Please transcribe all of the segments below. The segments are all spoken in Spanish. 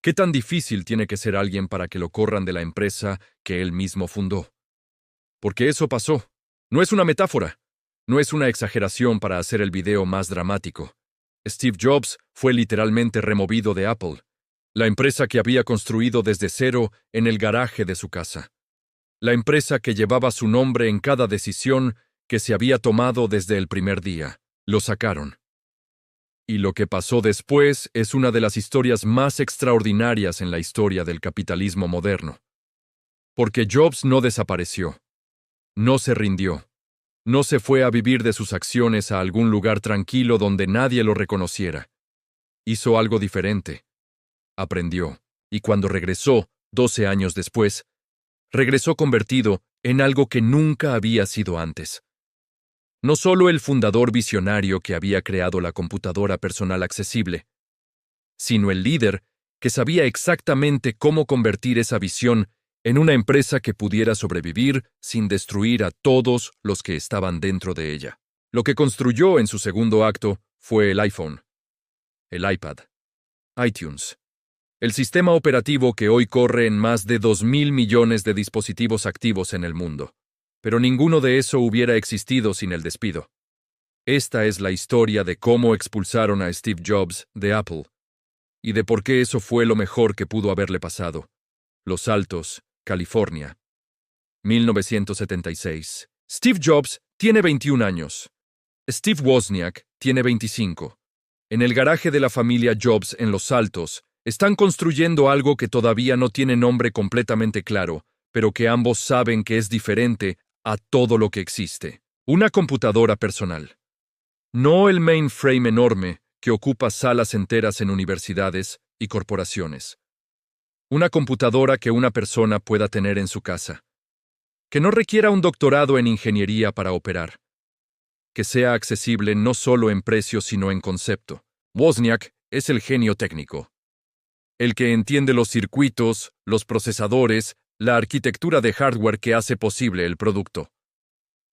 ¿Qué tan difícil tiene que ser alguien para que lo corran de la empresa que él mismo fundó? Porque eso pasó. No es una metáfora. No es una exageración para hacer el video más dramático. Steve Jobs fue literalmente removido de Apple, la empresa que había construido desde cero en el garaje de su casa. La empresa que llevaba su nombre en cada decisión que se había tomado desde el primer día. Lo sacaron. Y lo que pasó después es una de las historias más extraordinarias en la historia del capitalismo moderno. Porque Jobs no desapareció, no se rindió, no se fue a vivir de sus acciones a algún lugar tranquilo donde nadie lo reconociera. Hizo algo diferente. Aprendió, y cuando regresó, 12 años después, regresó convertido en algo que nunca había sido antes. No solo el fundador visionario que había creado la computadora personal accesible, sino el líder que sabía exactamente cómo convertir esa visión en una empresa que pudiera sobrevivir sin destruir a todos los que estaban dentro de ella. Lo que construyó en su segundo acto fue el iPhone, el iPad, iTunes, el sistema operativo que hoy corre en más de 2.000 millones de dispositivos activos en el mundo. Pero ninguno de eso hubiera existido sin el despido. Esta es la historia de cómo expulsaron a Steve Jobs de Apple y de por qué eso fue lo mejor que pudo haberle pasado. Los Altos, California. 1976. Steve Jobs tiene 21 años. Steve Wozniak tiene 25. En el garaje de la familia Jobs en Los Altos, están construyendo algo que todavía no tiene nombre completamente claro, pero que ambos saben que es diferente a todo lo que existe. Una computadora personal. No el mainframe enorme que ocupa salas enteras en universidades y corporaciones. Una computadora que una persona pueda tener en su casa. Que no requiera un doctorado en ingeniería para operar. Que sea accesible no solo en precio sino en concepto. Wozniak es el genio técnico. El que entiende los circuitos, los procesadores, la arquitectura de hardware que hace posible el producto.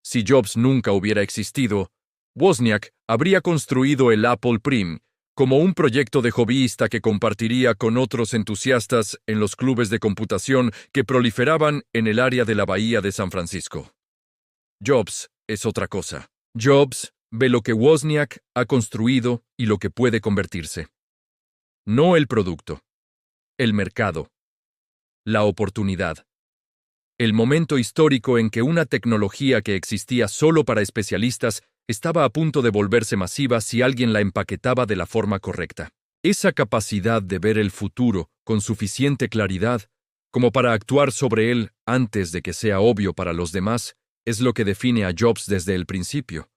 Si Jobs nunca hubiera existido, Wozniak habría construido el Apple Prim como un proyecto de hobbyista que compartiría con otros entusiastas en los clubes de computación que proliferaban en el área de la bahía de San Francisco. Jobs es otra cosa. Jobs ve lo que Wozniak ha construido y lo que puede convertirse. No el producto, el mercado, la oportunidad. El momento histórico en que una tecnología que existía solo para especialistas estaba a punto de volverse masiva si alguien la empaquetaba de la forma correcta. Esa capacidad de ver el futuro con suficiente claridad como para actuar sobre él antes de que sea obvio para los demás es lo que define a Jobs desde el principio.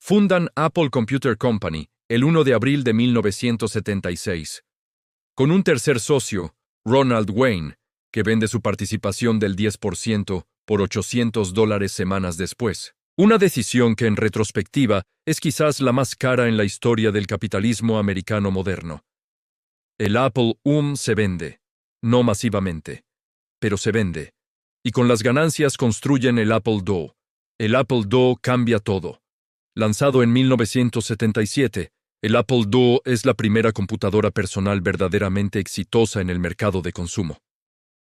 Fundan Apple Computer Company el 1 de abril de 1976, con un tercer socio, Ronald Wayne, que vende su participación del 10% por $800 semanas después. Una decisión que en retrospectiva es quizás la más cara en la historia del capitalismo americano moderno. El Apple se vende, no masivamente, pero se vende, y con las ganancias construyen el Apple II. El Apple II cambia todo. Lanzado en 1977, el Apple II es la primera computadora personal verdaderamente exitosa en el mercado de consumo.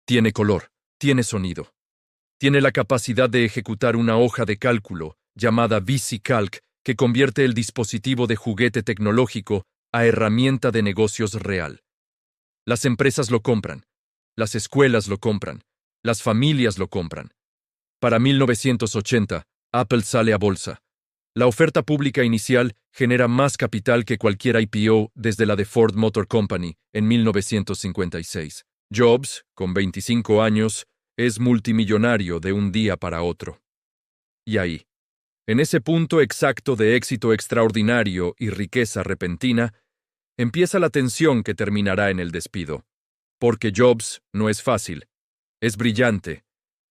Tiene color, tiene sonido. Tiene la capacidad de ejecutar una hoja de cálculo llamada VisiCalc que convierte el dispositivo de juguete tecnológico a herramienta de negocios real. Las empresas lo compran, las escuelas lo compran, las familias lo compran. Para 1980, Apple sale a bolsa. La oferta pública inicial genera más capital que cualquier IPO desde la de Ford Motor Company en 1956. Jobs, con 25 años, es multimillonario de un día para otro. Y ahí, en ese punto exacto de éxito extraordinario y riqueza repentina, empieza la tensión que terminará en el despido. Porque Jobs no es fácil, es brillante,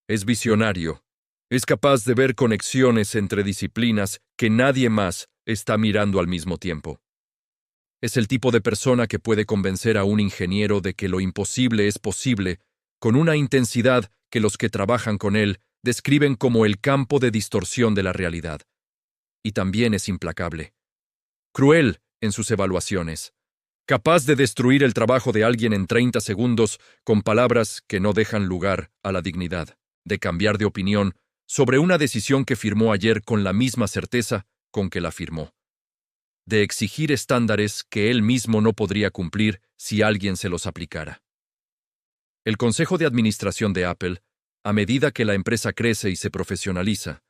es visionario, es capaz de ver conexiones entre disciplinas que nadie más está mirando al mismo tiempo. Es el tipo de persona que puede convencer a un ingeniero de que lo imposible es posible con una intensidad que los que trabajan con él describen como el campo de distorsión de la realidad. Y también es implacable. Cruel en sus evaluaciones. capaz de destruir el trabajo de alguien en 30 segundos con palabras que no dejan lugar a la dignidad, de cambiar de opinión sobre una decisión que firmó ayer con la misma certeza con que la firmó, de exigir estándares que él mismo no podría cumplir si alguien se los aplicara. El Consejo de Administración de Apple, a medida que la empresa crece y se profesionaliza,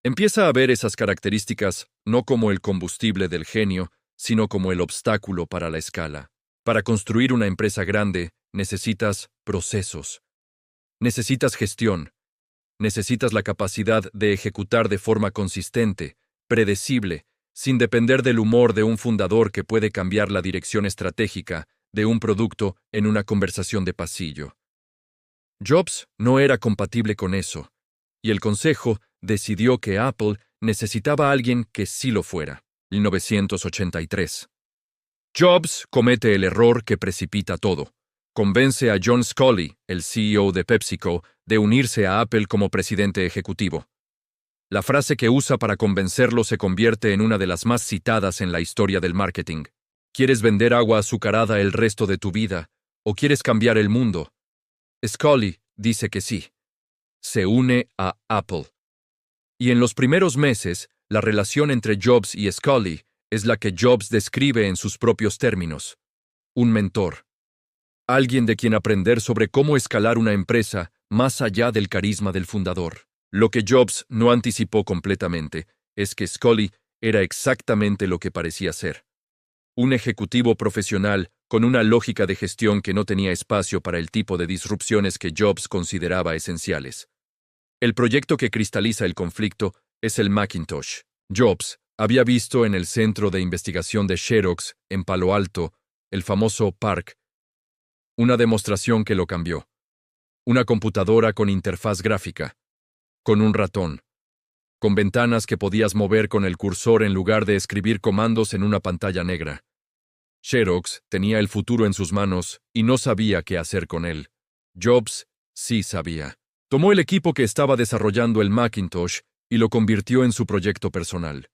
empieza a ver esas características no como el combustible del genio, sino como el obstáculo para la escala. Para construir una empresa grande, necesitas procesos, necesitas gestión, necesitas la capacidad de ejecutar de forma consistente, predecible, sin depender del humor de un fundador que puede cambiar la dirección estratégica de un producto en una conversación de pasillo. Jobs no era compatible con eso, y el consejo decidió que Apple necesitaba a alguien que sí lo fuera. 1983. Jobs comete el error que precipita todo. Convence a John Sculley, el CEO de PepsiCo, de unirse a Apple como presidente ejecutivo. La frase que usa para convencerlo se convierte en una de las más citadas en la historia del marketing. ¿Quieres vender agua azucarada el resto de tu vida o quieres cambiar el mundo? Sculley dice que sí. Se une a Apple. Y en los primeros meses, la relación entre Jobs y Sculley es la que Jobs describe en sus propios términos. Un mentor. Alguien de quien aprender sobre cómo escalar una empresa más allá del carisma del fundador. Lo que Jobs no anticipó completamente es que Sculley era exactamente lo que parecía ser. Un ejecutivo profesional con una lógica de gestión que no tenía espacio para el tipo de disrupciones que Jobs consideraba esenciales. El proyecto que cristaliza el conflicto es el Macintosh. Jobs había visto en el centro de investigación de Xerox, en Palo Alto, el famoso PARC, una demostración que lo cambió. Una computadora con interfaz gráfica, con un ratón, con ventanas que podías mover con el cursor en lugar de escribir comandos en una pantalla negra. Xerox tenía el futuro en sus manos y no sabía qué hacer con él. Jobs sí sabía. Tomó el equipo que estaba desarrollando el Macintosh y lo convirtió en su proyecto personal.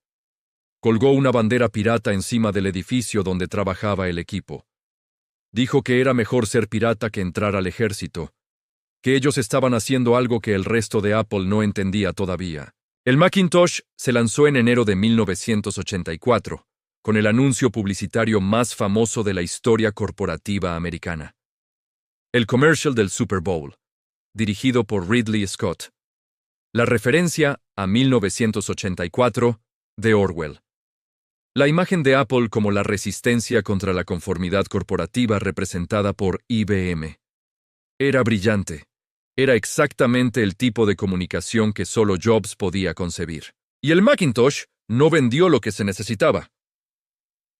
Colgó una bandera pirata encima del edificio donde trabajaba el equipo. Dijo que era mejor ser pirata que entrar al ejército, que ellos estaban haciendo algo que el resto de Apple no entendía todavía. El Macintosh se lanzó en enero de 1984, con el anuncio publicitario más famoso de la historia corporativa americana. El comercial del Super Bowl, dirigido por Ridley Scott. La referencia a 1984 de Orwell. La imagen de Apple como la resistencia contra la conformidad corporativa representada por IBM. Era brillante. Era exactamente el tipo de comunicación que solo Jobs podía concebir. Y el Macintosh no vendió lo que se necesitaba.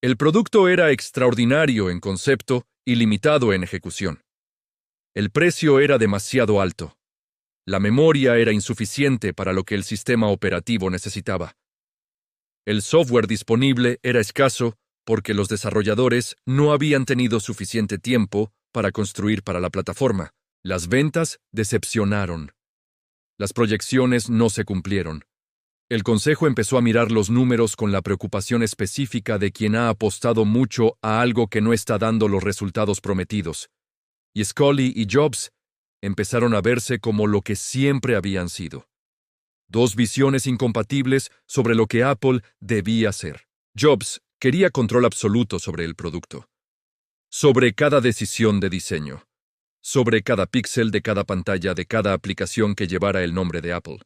El producto era extraordinario en concepto y limitado en ejecución. El precio era demasiado alto. La memoria era insuficiente para lo que el sistema operativo necesitaba. El software disponible era escaso porque los desarrolladores no habían tenido suficiente tiempo para construir para la plataforma. Las ventas decepcionaron. Las proyecciones no se cumplieron. El consejo empezó a mirar los números con la preocupación específica de quien ha apostado mucho a algo que no está dando los resultados prometidos. Y Sculley y Jobs empezaron a verse como lo que siempre habían sido. Dos visiones incompatibles sobre lo que Apple debía ser. Jobs quería control absoluto sobre el producto, sobre cada decisión de diseño, sobre cada píxel de cada pantalla de cada aplicación que llevara el nombre de Apple.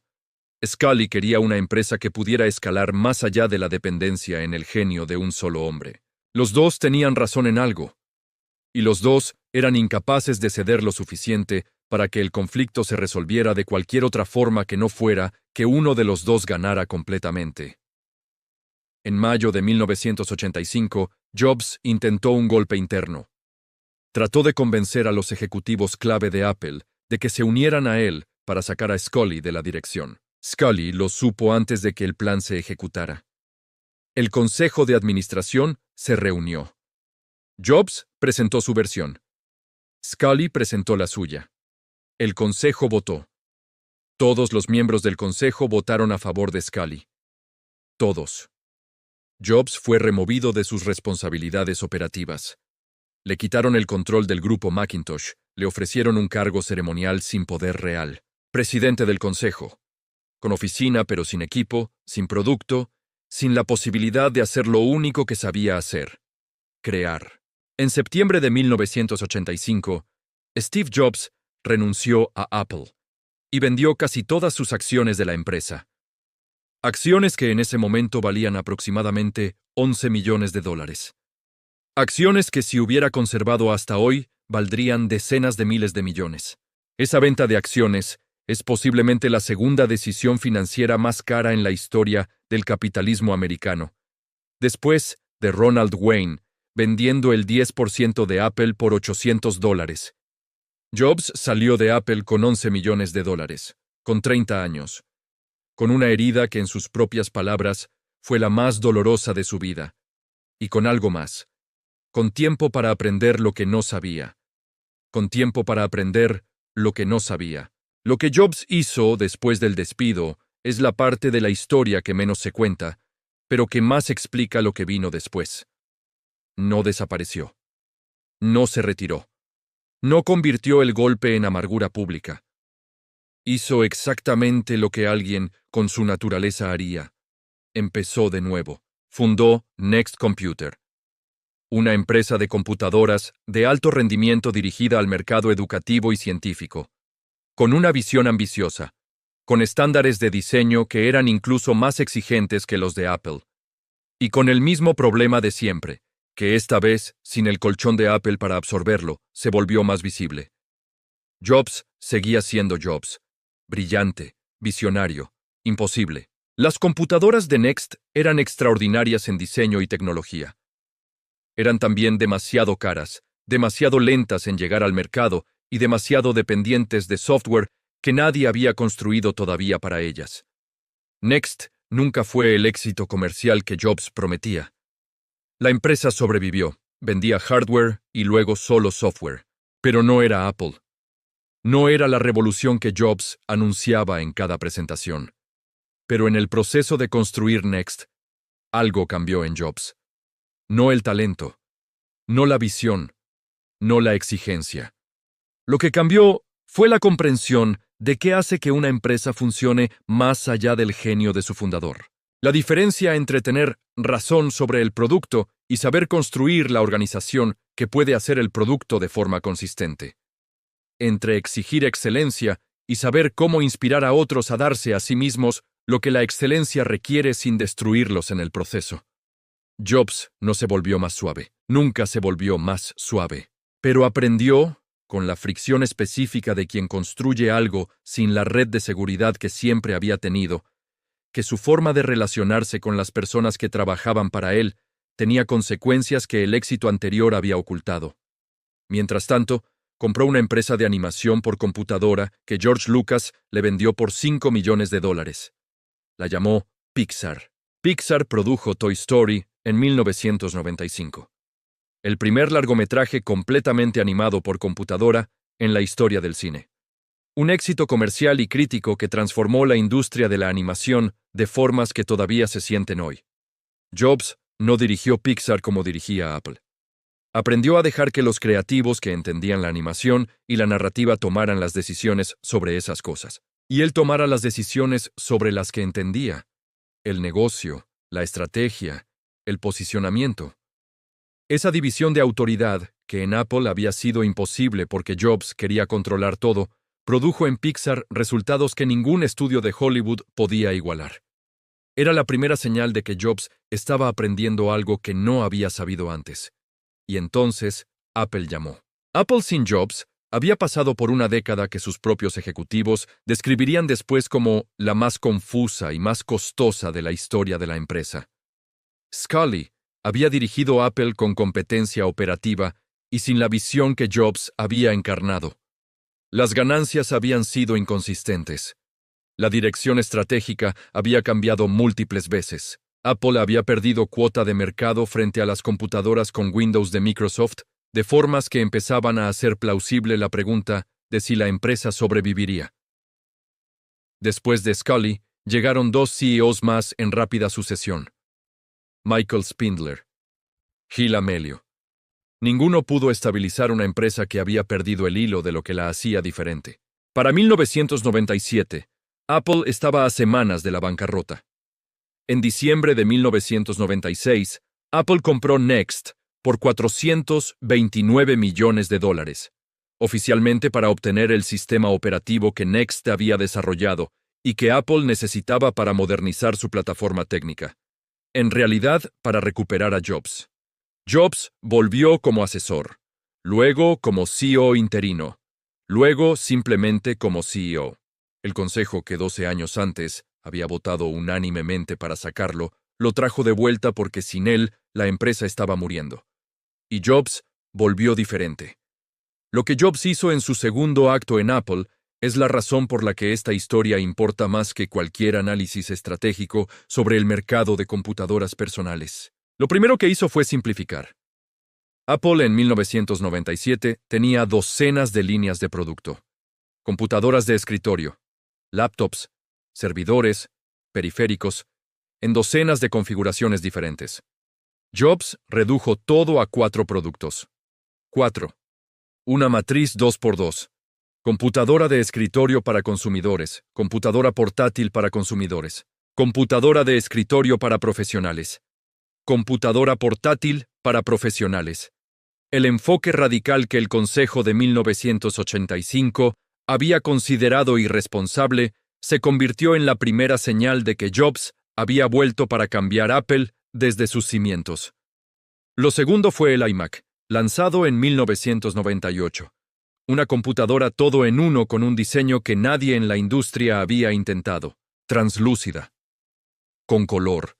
Sculley quería una empresa que pudiera escalar más allá de la dependencia en el genio de un solo hombre. Los dos tenían razón en algo, y los dos eran incapaces de ceder lo suficiente para que el conflicto se resolviera de cualquier otra forma que no fuera que uno de los dos ganara completamente. En mayo de 1985, Jobs intentó un golpe interno. Trató de convencer a los ejecutivos clave de Apple de que se unieran a él para sacar a Sculley de la dirección. Sculley lo supo antes de que el plan se ejecutara. El Consejo de Administración se reunió. Jobs presentó su versión. Sculley presentó la suya. El Consejo votó. Todos los miembros del Consejo votaron a favor de Sculley. Todos. Jobs fue removido de sus responsabilidades operativas. Le quitaron el control del grupo Macintosh, le ofrecieron un cargo ceremonial sin poder real, presidente del consejo, con oficina pero sin equipo, sin producto, sin la posibilidad de hacer lo único que sabía hacer: crear. En septiembre de 1985, Steve Jobs renunció a Apple y vendió casi todas sus acciones de la empresa. Acciones que en ese momento valían aproximadamente 11 millones de dólares. Acciones que si hubiera conservado hasta hoy valdrían decenas de miles de millones. Esa venta de acciones es posiblemente la segunda decisión financiera más cara en la historia del capitalismo americano, después de Ronald Wayne vendiendo el 10% de Apple por 800 dólares. Jobs salió de Apple con 11 millones de dólares, con 30 años, con una herida que en sus propias palabras fue la más dolorosa de su vida, y con algo más: con tiempo para aprender lo que no sabía. Con tiempo para aprender lo que no sabía. Lo que Jobs hizo después del despido es la parte de la historia que menos se cuenta, pero que más explica lo que vino después. No desapareció. No se retiró. No convirtió el golpe en amargura pública. Hizo exactamente lo que alguien con su naturaleza haría. Empezó de nuevo. Fundó Next Computer, una empresa de computadoras de alto rendimiento dirigida al mercado educativo y científico, con una visión ambiciosa, con estándares de diseño que eran incluso más exigentes que los de Apple, y con el mismo problema de siempre, que esta vez, sin el colchón de Apple para absorberlo, se volvió más visible. Jobs seguía siendo Jobs, brillante, visionario, imposible. Las computadoras de Next eran extraordinarias en diseño y tecnología. Eran también demasiado caras, demasiado lentas en llegar al mercado y demasiado dependientes de software que nadie había construido todavía para ellas. Next nunca fue el éxito comercial que Jobs prometía. La empresa sobrevivió, vendía hardware y luego solo software, pero no era Apple. No era la revolución que Jobs anunciaba en cada presentación. Pero en el proceso de construir Next, algo cambió en Jobs. No el talento, no la visión, no la exigencia. Lo que cambió fue la comprensión de qué hace que una empresa funcione más allá del genio de su fundador. La diferencia entre tener razón sobre el producto y saber construir la organización que puede hacer el producto de forma consistente. Entre exigir excelencia y saber cómo inspirar a otros a darse a sí mismos lo que la excelencia requiere sin destruirlos en el proceso. Jobs no se volvió más suave, nunca se volvió más suave, pero aprendió, con la fricción específica de quien construye algo sin la red de seguridad que siempre había tenido, que su forma de relacionarse con las personas que trabajaban para él tenía consecuencias que el éxito anterior había ocultado. Mientras tanto, compró una empresa de animación por computadora que George Lucas le vendió por 5 millones de dólares. La llamó Pixar. Pixar produjo Toy Story en 1995. El primer largometraje completamente animado por computadora en la historia del cine. Un éxito comercial y crítico que transformó la industria de la animación de formas que todavía se sienten hoy. Jobs no dirigió Pixar como dirigía Apple. Aprendió a dejar que los creativos que entendían la animación y la narrativa tomaran las decisiones sobre esas cosas, y él tomara las decisiones sobre las que entendía: el negocio, la estrategia, el posicionamiento. Esa división de autoridad, que en Apple había sido imposible porque Jobs quería controlar todo, produjo en Pixar resultados que ningún estudio de Hollywood podía igualar. Era la primera señal de que Jobs estaba aprendiendo algo que no había sabido antes. Y entonces, Apple llamó. Apple sin Jobs había pasado por una década que sus propios ejecutivos describirían después como la más confusa y más costosa de la historia de la empresa. Scully había dirigido Apple con competencia operativa y sin la visión que Jobs había encarnado. Las ganancias habían sido inconsistentes. La dirección estratégica había cambiado múltiples veces. Apple había perdido cuota de mercado frente a las computadoras con Windows de Microsoft, de formas que empezaban a hacer plausible la pregunta de si la empresa sobreviviría. Después de Scully, llegaron dos CEOs más en rápida sucesión. Michael Spindler, Gil Amelio. Ninguno pudo estabilizar una empresa que había perdido el hilo de lo que la hacía diferente. Para 1997, Apple estaba a semanas de la bancarrota. En diciembre de 1996, Apple compró Next por $429 millones, oficialmente para obtener el sistema operativo que Next había desarrollado y que Apple necesitaba para modernizar su plataforma técnica. En realidad, para recuperar a Jobs. Jobs volvió como asesor, luego como CEO interino, luego simplemente como CEO. El consejo que 12 años antes había votado unánimemente para sacarlo, lo trajo de vuelta porque sin él la empresa estaba muriendo. Y Jobs volvió diferente. Lo que Jobs hizo en su segundo acto en Apple es la razón por la que esta historia importa más que cualquier análisis estratégico sobre el mercado de computadoras personales. Lo primero que hizo fue simplificar. Apple en 1997 tenía docenas de líneas de producto. Computadoras de escritorio, laptops, servidores, periféricos, en docenas de configuraciones diferentes. Jobs redujo todo a 4 productos. 4. Una matriz 2x2. Computadora de escritorio para consumidores, computadora portátil para consumidores, computadora de escritorio para profesionales, computadora portátil para profesionales. El enfoque radical que el Consejo de 1985 había considerado irresponsable se convirtió en la primera señal de que Jobs había vuelto para cambiar Apple desde sus cimientos. Lo segundo fue el iMac, lanzado en 1998. Una computadora todo en uno con un diseño que nadie en la industria había intentado, translúcida, con color,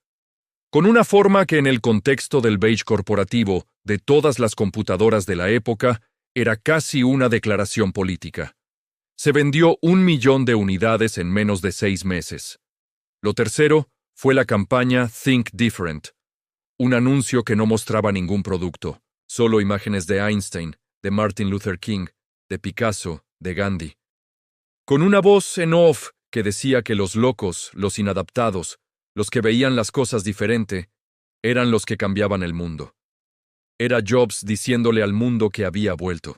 con una forma que en el contexto del beige corporativo de todas las computadoras de la época era casi una declaración política. Se vendió 1 millón de unidades en menos de 6 meses. Lo tercero fue la campaña Think Different, un anuncio que no mostraba ningún producto, solo imágenes de Einstein, de Martin Luther King, de Picasso, de Gandhi. Con una voz en off que decía que los locos, los inadaptados, los que veían las cosas diferente, eran los que cambiaban el mundo. Era Jobs diciéndole al mundo que había vuelto.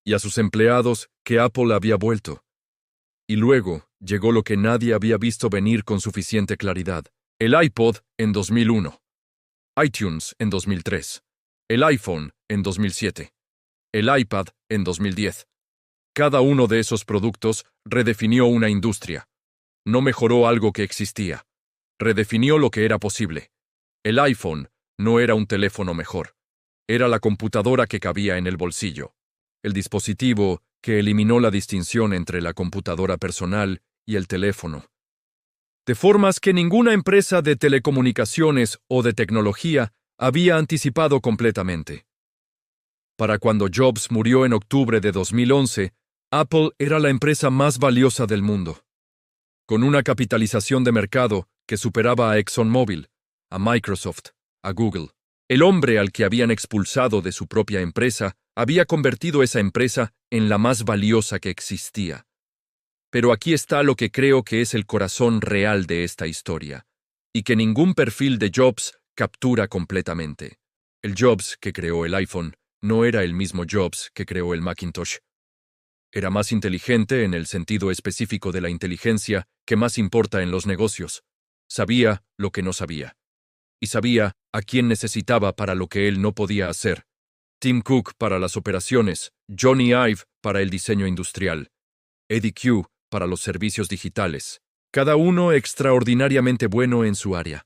Y a sus empleados que Apple había vuelto. Y luego llegó lo que nadie había visto venir con suficiente claridad. El iPod en 2001. iTunes en 2003. El iPhone en 2007. El iPad en 2010. Cada uno de esos productos redefinió una industria. No mejoró algo que existía. Redefinió lo que era posible. El iPhone no era un teléfono mejor. Era la computadora que cabía en el bolsillo. El dispositivo que eliminó la distinción entre la computadora personal y el teléfono. De formas que ninguna empresa de telecomunicaciones o de tecnología había anticipado completamente. Para cuando Jobs murió en octubre de 2011, Apple era la empresa más valiosa del mundo, con una capitalización de mercado que superaba a ExxonMobil, a Microsoft, a Google. El hombre al que habían expulsado de su propia empresa había convertido esa empresa en la más valiosa que existía. Pero aquí está lo que creo que es el corazón real de esta historia, y que ningún perfil de Jobs captura completamente. El Jobs que creó el iPhone no era el mismo Jobs que creó el Macintosh. Era más inteligente en el sentido específico de la inteligencia que más importa en los negocios. Sabía lo que no sabía. Y sabía a quién necesitaba para lo que él no podía hacer. Tim Cook para las operaciones, Johnny Ive para el diseño industrial, Eddie Q para los servicios digitales, cada uno extraordinariamente bueno en su área.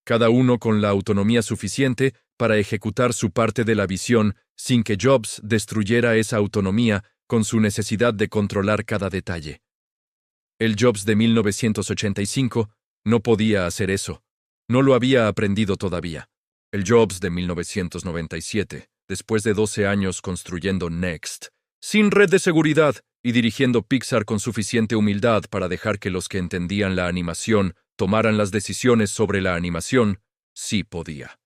Cada uno con la autonomía suficiente para ejecutar su parte de la visión sin que Jobs destruyera esa autonomía con su necesidad de controlar cada detalle. El Jobs de 1985 no podía hacer eso. No lo había aprendido todavía. El Jobs de 1997, después de 12 años construyendo Next, sin red de seguridad y dirigiendo Pixar con suficiente humildad para dejar que los que entendían la animación tomaran las decisiones sobre la animación, sí podía.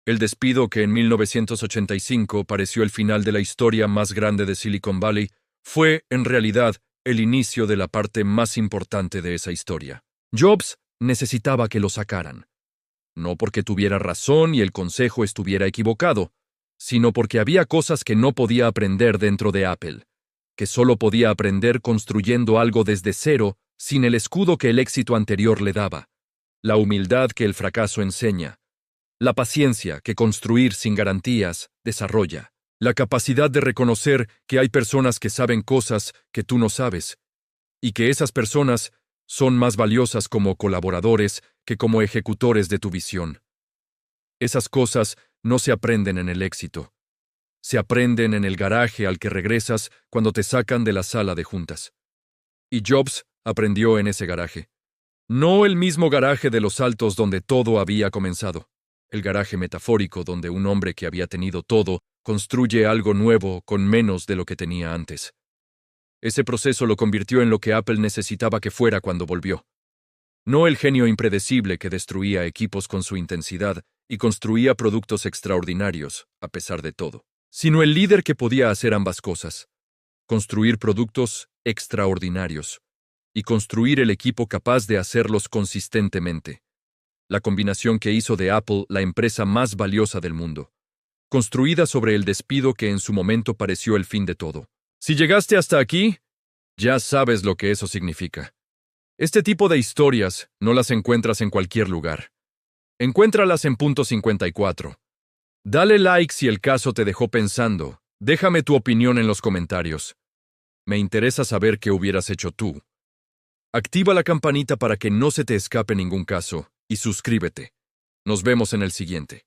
El despido que en 1985 pareció el final de la historia más grande de Silicon Valley fue, en realidad, el inicio de la parte más importante de esa historia. Jobs necesitaba que lo sacaran. no porque tuviera razón y el consejo estuviera equivocado, sino porque había cosas que no podía aprender dentro de Apple, que solo podía aprender construyendo algo desde cero, sin el escudo que el éxito anterior le daba, la humildad que el fracaso enseña, la paciencia que construir sin garantías desarrolla, la capacidad de reconocer que hay personas que saben cosas que tú no sabes, y que esas personas son más valiosas como colaboradores que como ejecutores de tu visión. Esas cosas no se aprenden en el éxito. Se aprenden en el garaje al que regresas cuando te sacan de la sala de juntas. Y Jobs aprendió en ese garaje. No el mismo garaje de los altos donde todo había comenzado. El garaje metafórico donde un hombre que había tenido todo construye algo nuevo con menos de lo que tenía antes. Ese proceso lo convirtió en lo que Apple necesitaba que fuera cuando volvió. No el genio impredecible que destruía equipos con su intensidad y construía productos extraordinarios, a pesar de todo, sino el líder que podía hacer ambas cosas: construir productos extraordinarios y construir el equipo capaz de hacerlos consistentemente. La combinación que hizo de Apple la empresa más valiosa del mundo, construida sobre el despido que en su momento pareció el fin de todo. Si llegaste hasta aquí, ya sabes lo que eso significa. Este tipo de historias no las encuentras en cualquier lugar. Encuéntralas en Punto 54. Dale like si el caso te dejó pensando. Déjame tu opinión en los comentarios. Me interesa saber qué hubieras hecho tú. Activa la campanita para que no se te escape ningún caso y suscríbete. Nos vemos en el siguiente.